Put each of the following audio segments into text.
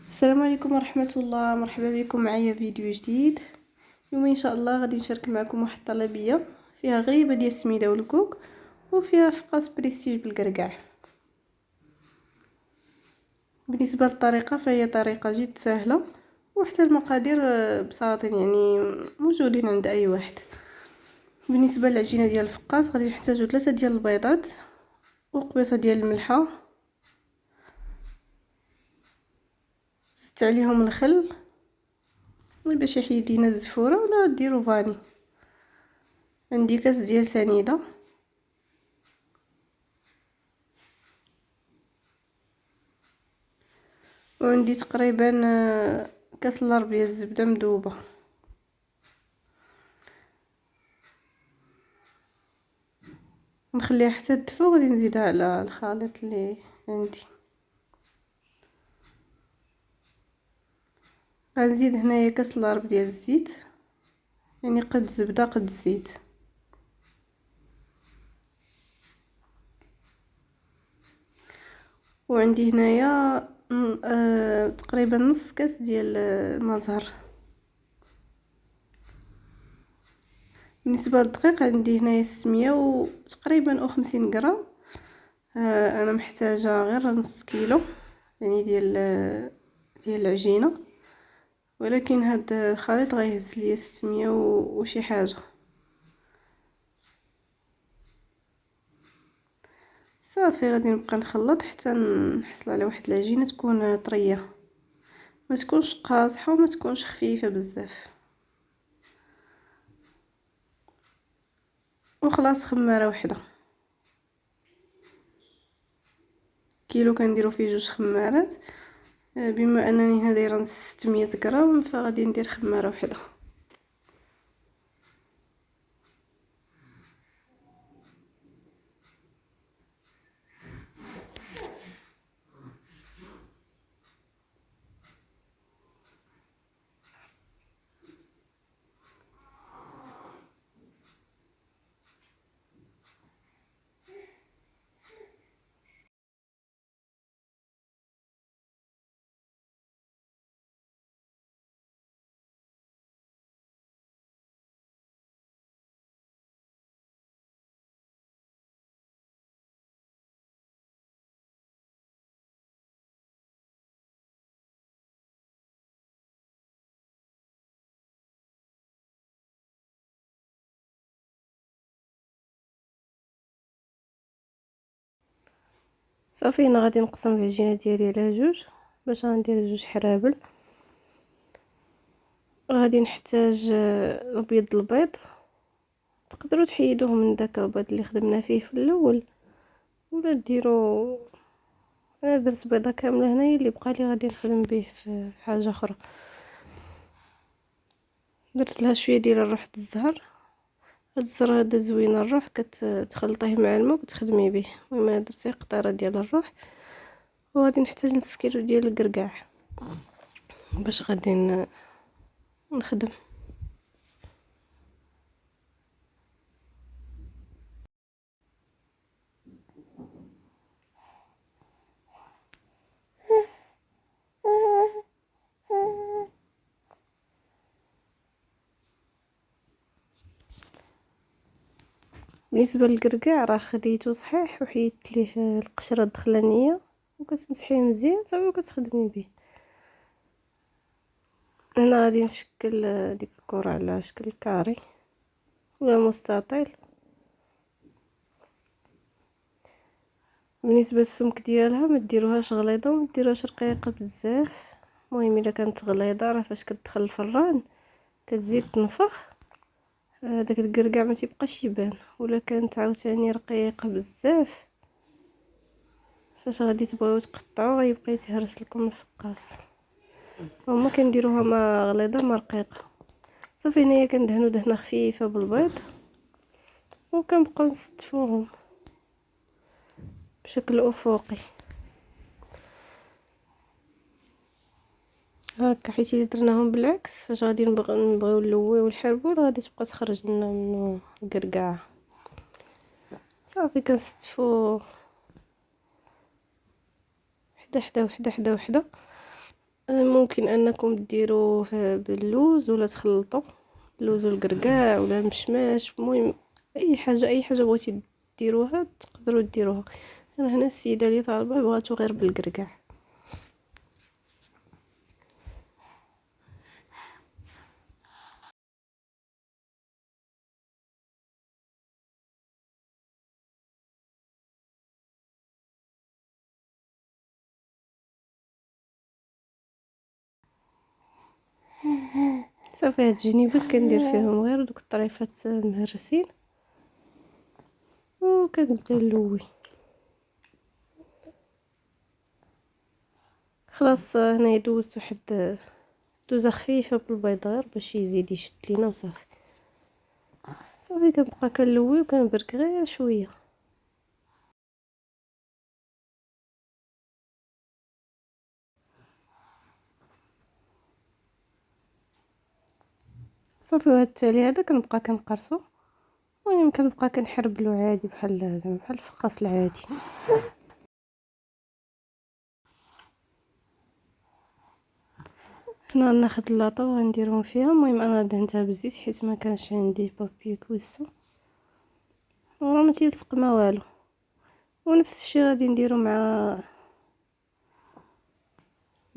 السلام عليكم ورحمة الله. مرحبا بكم معايا فيديو جديد. اليوم ان شاء الله غادي نشارك معكم واحد الطلبيه فيها غريبه ديال السميده والكوك وفيها فقاس بريستيج بالكركاع. بالنسبه للطريقه فهي طريقه جد سهله، وحتى المقادير بساطين، يعني موجودين عند اي واحد. بالنسبه للعجينه ديال الفقاس غادي نحتاجو 3 ديال البيضات وقبيصه ديال الملحه، زدت عليهم الخل باش يحيد لينا الزفوره، ولا ديروا فاني. عندي كاس ديال سنيده، وعندي تقريبا كاس الا ربع ديال الزبده مذوبه. نخليها حتى تدفى وغادي نزيدها على الخليط اللي عندي. غنزيد هنايا كاس الا ربع ديال الزيت، يعني قد الزبده قد الزيت. وعندي هنايا تقريبا نص كاس ديال المزهر. بالنسبه للدقيق عندي هنايا 600 وتقريبا 50 غرام. انا محتاجه غير نص كيلو يعني ديال العجينه، ولكن هاد الخليط غيهز ليا 600 وشي حاجه. صافي غادي نبقى نخلط حتى نحصل على واحد العجينه تكون طريه، ما تكونش قاصحه وما تكونش خفيفه بزاف. وخلاص خماره وحده، كيلو كنديرو فيه 2 خمارات. بما انني هنا دايره 600 غرام فغادي ندير خماره وحده. صافي انا غادي نقسم العجينه ديالي على جوج باش غندير 2 حرابل. غادي نحتاج البيض البيض، تقدروا تحيدوه من داك البيض اللي خدمنا فيه في الاول، ولا ديروا. انا درت بيضه كامله هنايا، اللي بقى لي غادي نخدم به في حاجه اخرى. درت لها شويه ديال الروح الزهر. هاد الزر هذا زوين، الروح كتخلطيه مع الماء وتخدمي به. المهم انا درت قطره ديال الروح. وغادي نحتاج نص كيلو ديال الكركاع باش غادي نخدم. بالنسبه للكركاع راه خديته صحيح وحيدت ليه القشره الدخلانيه، وكتمسحيه مزيان صافي وكتخدمي به. انا غادي نشكل ديك الكره على شكل كاري ولا مستطيل. بالنسبه للسمك ديالها ما ديروهاش غليظه وما ديروهاش رقيقه بزاف. المهم الا كانت غليظه راه فاش كتدخل الفران كتزيد تنفخ، داك الكركاع ما تيبقاش يبان. ولا كانت عاوتاني رقيقه بزاف، فاش غادي تبغيو تقطعوا غيبقى يتهرس لكم الفقاس. هما كنديروها ما غليظه ما رقيقه. صافي هنايا كندهنو دهنه خفيفه بالبيض، وكنبقاو نستفوهم بشكل افقي هكا، حيت الا درناهم بالعكس فاش غادي نبغيو نلويو الحربول غادي تبقى تخرج لنا منه الكركاع. صافي كنستفو حدا حدا وحده حدا وحده. ممكن انكم ديروه باللوز ولا تخلطوا اللوز والكركاع ولا المشماش، المهم اي حاجه بغيتي ديروها تقدروا ديروها. انا هنا السيده اللي طالبه بغاتو غير بالكركاع. صافي هاد الجنيبات كندير فيهم غير دوك الطريفات المهرسين وكنبدا نلوي. خلاص هنايا دوزت واحد دوزه خفيفه بالبيض غير باش يزيد يشد لينا وصافي. صافي كنبقى كنلوي وكنبرك غير شويه. صافي وهاد التالي هذا كنبقى كنقرصو، المهم كنبقى كنحربلو عادي بحال زعما بحال الفقاص العادي. هنا ناخذ لاطه وغنديرهم فيها. المهم انا دهنتها بالزيت حيت ما كانش عندي بابي كويسو وراه ما تيلصق ما والو. ونفس الشيء غادي نديرو مع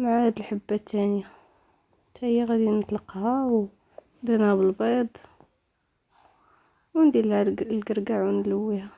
هاد الحبه الثانيه، حتى هي غادي نطلقها ودهنها بالبيض وندير لها الكركاع ونلويها.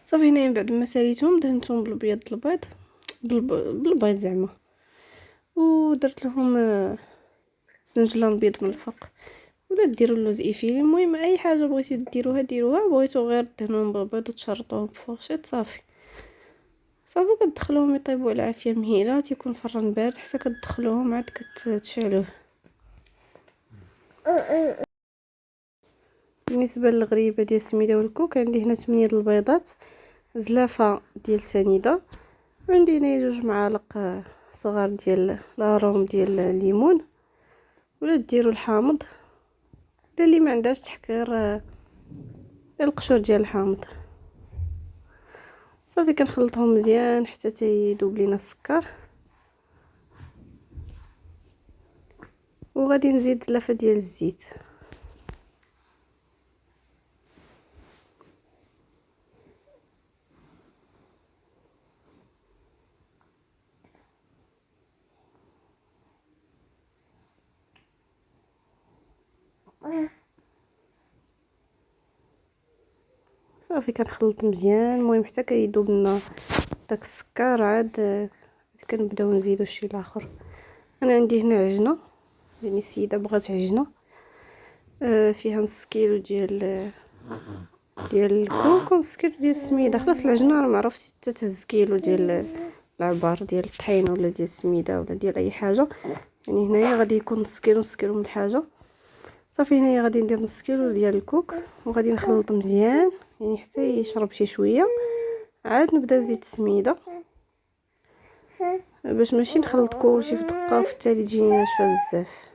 صافي هنايا من بعد ما ساليتهم دهنتهم بالبيض بالبيض زعما، ودرت لهم سنجلان بيض من الفوق. ولا ديروا اللوز ايفيلي، المهم اي حاجه بغيتو ديروها بغيتو غير دهنوهم بالبيض وتشرطوهم بفورشيط صافي. صافي كتدخلوهم يطيبوا على عافيه مهيله، تيكون فران بارد حتى كتدخلوهم عاد كتشعلوه. بالنسبه للغريبه ديال السميده والكوك عندي هنا 8 البيضات، زلافه ديال سنيده، عندي هنا 2 معالق صغار ديال لاروم ديال الليمون، ولا ديروا الحامض ولا اللي ما عندهاش تحكير القشور ديال الحامض. صافي كنخلطهم مزيان حتى تيذوب لينا السكر، وغادي نزيد زلافه ديال الزيت. صافي كنخلط مزيان. المهم حتى كيذوب لنا داك السكر، عاد كنبداو نزيدو الشيء الاخر. انا عندي هنا عجنه، يعني السيده بغات عجنه فيها نص كيلو ديال الكوكو، نص كيلو ديال السميده. خلاص العجنه راه معروف حتى تهز كيلو ديال العبار ديال الطحينه ولا ديال السميده ولا ديال اي حاجه. يعني هنايا غادي يكون نص كيلو من الحاجه. صافي هنايا غادي ندير نص كيلو ديال الكوك وغادي نخلط مزيان يعني حتى يشرب شي شويه. عاد نبدا نزيد السميده باش ماشي نخلط كلشي في دقه وفي التالي تجيني ناشفه بزاف.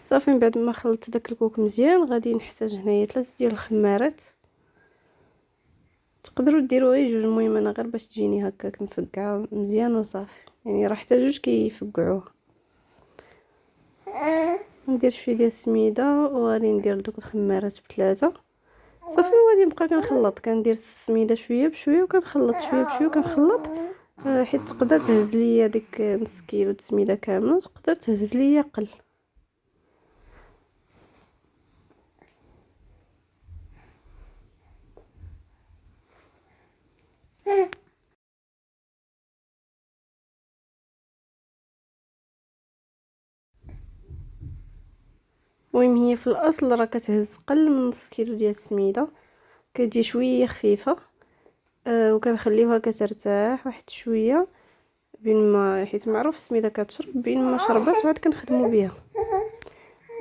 صافي من بعد ما خلطت داك الكوك مزيان غادي نحتاج هنايا 3 ديال الخمارات. تقدروا ديروا غير جوج، المهم انا غير باش تجيني هكاك مفقعه مزيان وصافي، يعني راه حتى جوج كيفقعوها. ندير شويه ديال السميده وغادي ندير دوك الخمارات بثلاثه. صافي وغادي نبقى كنخلط، كندير السميده شويه بشويه وكنخلط شويه بشويه وكنخلط حيت تقدر تهز ليا ديك نص كيلو د السميده كامله، تقدر تهز ليا قل. المهم هي في الاصل راه كتهز قل من نص كيلو ديال السميده، كتجي شويه خفيفه. وكنخليوها كترتاح واحد شويه بين ما، حيت معروف السميده كتشرب بين ما شربات وعاد كنخدموا بها.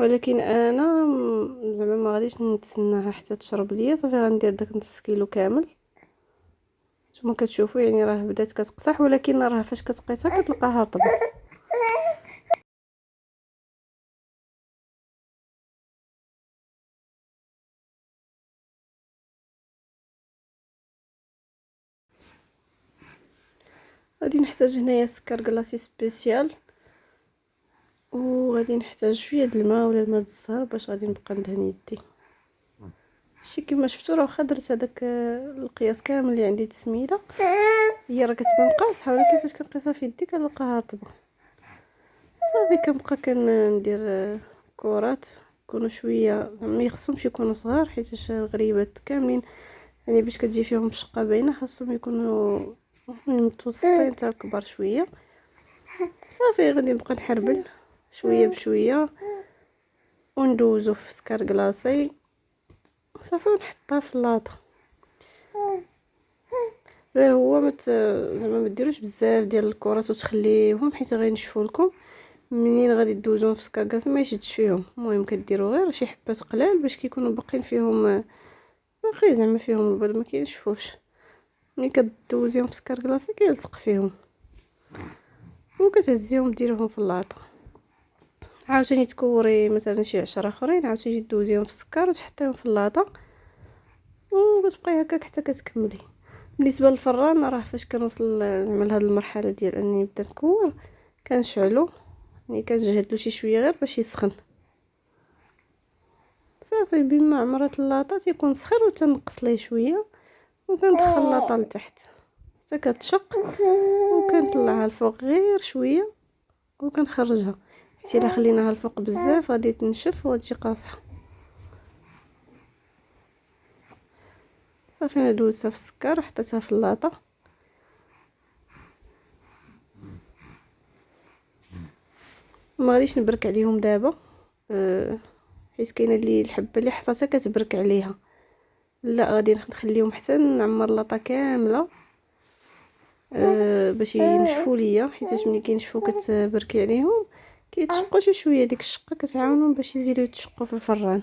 ولكن انا زعما ما غاديش نتسناها حتى تشرب ليا. صافي غندير داك نص كيلو كامل. نتوما كتشوفوا يعني راه بدات كتقصح، ولكن راه فاش كتقيسها كتلقاها رطبه. غادي نحتاج هنايا سكر كلاصي سبيسيال، وغادي نحتاج شويه د الماء ولا الماء الزهر باش غادي نبقى ندهن يدي. شتي كما شفتوا راه واخا درت هذاك القياس كامل اللي عندي السميده، هي راه كتبان قاصحه ولكن فاش كنقيسها في يدي كنلقاها رطبه. صافي كنبقى كندير كرات يكونوا شويه، ما يخصهمش يكونوا صغار حيت الغريبات كاملين يعني باش كتجي فيهم الشقه باينه خاصهم يكونوا متوسطين حتى كبار شويه. صافي غادي نبقى نحربل شويه بشويه وندوزو في سكر كلاصي. صافي ونحطها في اللاطه. غير هو زعما ما ديروش بزاف ديال الكرات وتخليوهم حيت غينشفوا لكم. منين غادي دوزوهم في سكر كلاصي ما يشدش فيهم. المهم كديروا غير شي حبات قلال باش كيكونوا باقيين فيهم باقي زعما فيهم البيض ما كينشفوش. ملي كدوزيهم في سكر كلاصي كيلصق فيهم وكتهزيهم ديريهم في اللاطه. عاوتاني تكوري مثلا شي 10 اخرين عاوتاني دوزيهم في السكر وتحطيهم في اللاطه وكتبقاي هكاك حتى كتكملي. بالنسبه للفران راه فاش كنوصل زعما لهاد المرحله ديال اني نبدا نكور كنشعلو، يعني كنجهدلو شي شويه غير باش يسخن. صافي بما عمرت اللاطه تيكون سخن وتنقص ليه شويه وكندخل اللاطه لتحت حتى كتشق وكنطلعها الفوق غير شويه وكنخرجها، حيت الا خليناها الفوق بزاف غادي تنشف وتجي قاصحه. صافي انا دوزتها في السكر وحطيتها في اللاطه. ما غاديش نبرك عليهم دابا حيت كاينه اللي الحبه اللي حطيتها كتبرك عليها. لا غادي نخليهم حتى نعمر اللاطه كامله باش ينشفوا ليا، حيت ملي كينشفوا كتبركي عليهم كيتشقوا شي شويه. ديك الشقه كتعاونهم باش يزيدوا يتشقوا في الفران.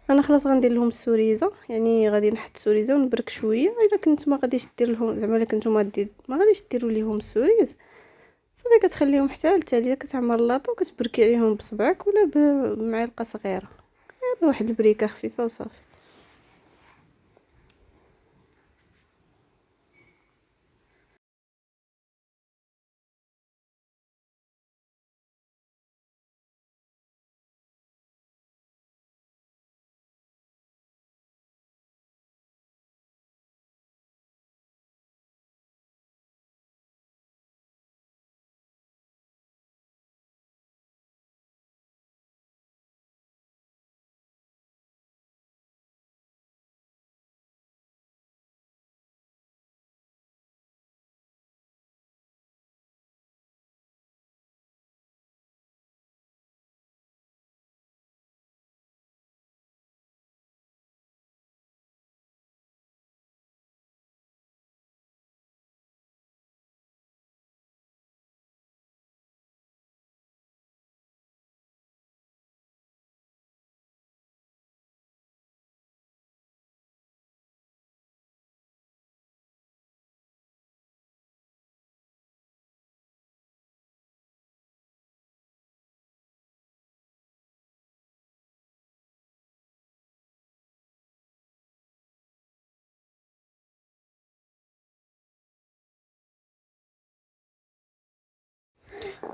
انا خلاص غندير لهم السوريزه، يعني غادي نحط سوريزه ونبرك شويه. الا كنت ما غاديش دير لهم زعما الا كنتو ما غاديش ديروا ليهم السوريز صافي كتخليهم حتى التاليه، كتعمر لاطو وكتبركي عليهم بصبعك ولا بمعلقه صغيره، غير واحد البريكه خفيفه وصافي.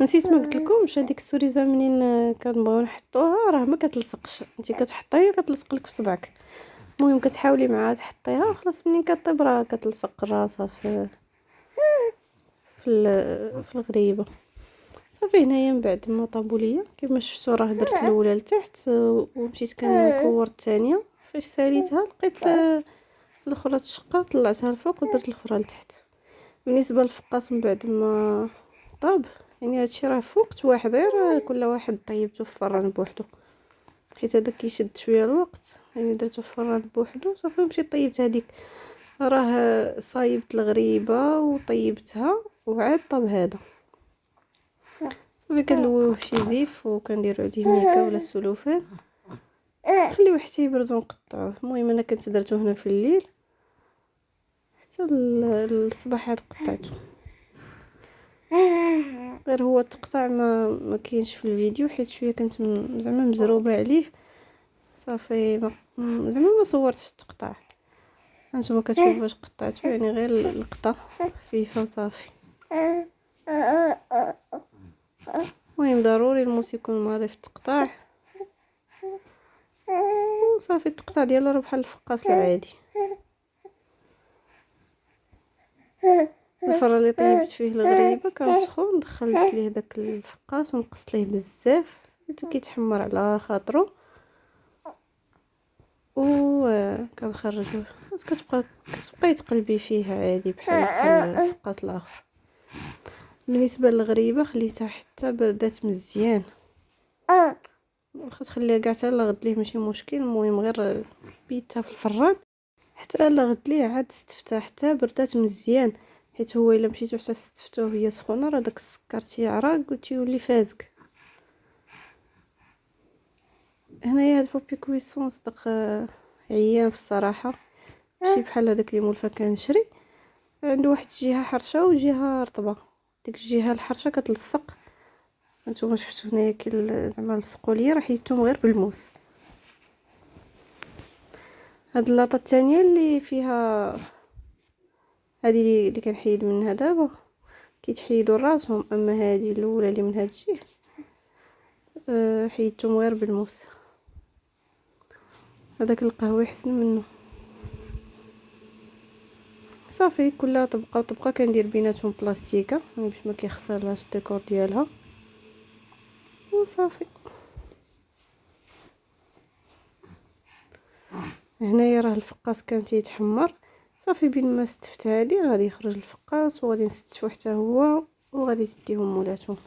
نسيت ما قلتلكمش، هذيك السوريزه منين كنبغيو نحطوها راه ما كتلصقش، انت كتحطيها كتلصق لك في صبعك. المهم كتحاولي معاها تحطيها، خلاص منين كطيب راه كتلصق راسها في الغريبه. صافي هنايا من بعد ما طابوا ليا كيما شفتوا راه درت الاولى لتحت ومشيت كنكور الثانيه. فاش ساليتها لقيت الاخرى تشقه، طلعتها الفوق ودرت الاخرى لتحت. بالنسبه للفقاس من بعد ما طاب، يعني هادشي راه في وقت واحد، غير كل واحد طيبته في الفران بوحدو، حيت هذا كيشد شويه الوقت. يعني درته في الفران بوحدو صافي، مشيت طيبت هذيك. راه صايبت الغريبه وطيبتها وعاد طاب هذا. صافي كنلويوه فشي زيف وكنديرو عليه ميكا ولا السلوفان، نخليوه حتى يبرد ونقطعوه. المهم انا كنت درتو هنا في الليل حتى الصباح عاد قطعته. غير هو التقطاع ما كاينش في الفيديو حيت شويه كنت زعما مزروبه عليه. صافي زعما ما صورتش التقطاع. هانتوما كتشوفوا واش قطعته، يعني غير القطه خفيفه وصافي. المهم ضروري الموس يكون ماضي في التقطاع، وصافي التقطاع ديالو راه بحال الفقاس العادي. الفران اللي طيبت فيه الغريبه كان سخون، دخلت ليه داك الفقاس ونقصت ليه بزاف حتى كيتحمر على خاطرو و كنخرجوه. بس كتبقاي تقلبي فيه عادي بحال الفقاس الاخر. بالنسبه للغريبه خليتها حتى بردات مزيان، واخا تخليها كاع حتى لغد ليه ماشي مشكل. المهم غير بيتها في الفران حتى لغد ليه عاد استفتها حتى بردات مزيان، حيت هو الا مشيتو حتى استفتوه وهي سخونه راه داك السكر تيعرق وتيولي فازك. هنايا هاد بوبي كويسون صدق عيان في الصراحه، ماشي بحال هذاك اللي مولفه كنشري. عنده واحد الجهه حرشه وجهه رطبه، ديك الجهه الحرشه كتلصق. هانتوما شفتوا هنايا كي زعما لصقوا ليا، راه حيدتهم غير بالموس. هاد اللاطه الثانيه اللي فيها هذه اللي كنحيد منها دابا كيتحيدوا راسهم، اما هذه الاولى اللي من هاد الجهه حيدتهم غير بالموس. هذاك القهوي حسن منه. صافي كل طبقه وطبقه كندير بيناتهم بلاستيكه باش ما كيخسرلاش الديكور ديالها وصافي. هنايا راه الفقاس كان تيتحمر. صافي بين ما استفت هادي غادي يخرج الفقاس وغادي نستفو حتى هو وغادي تديهم مولاتهم.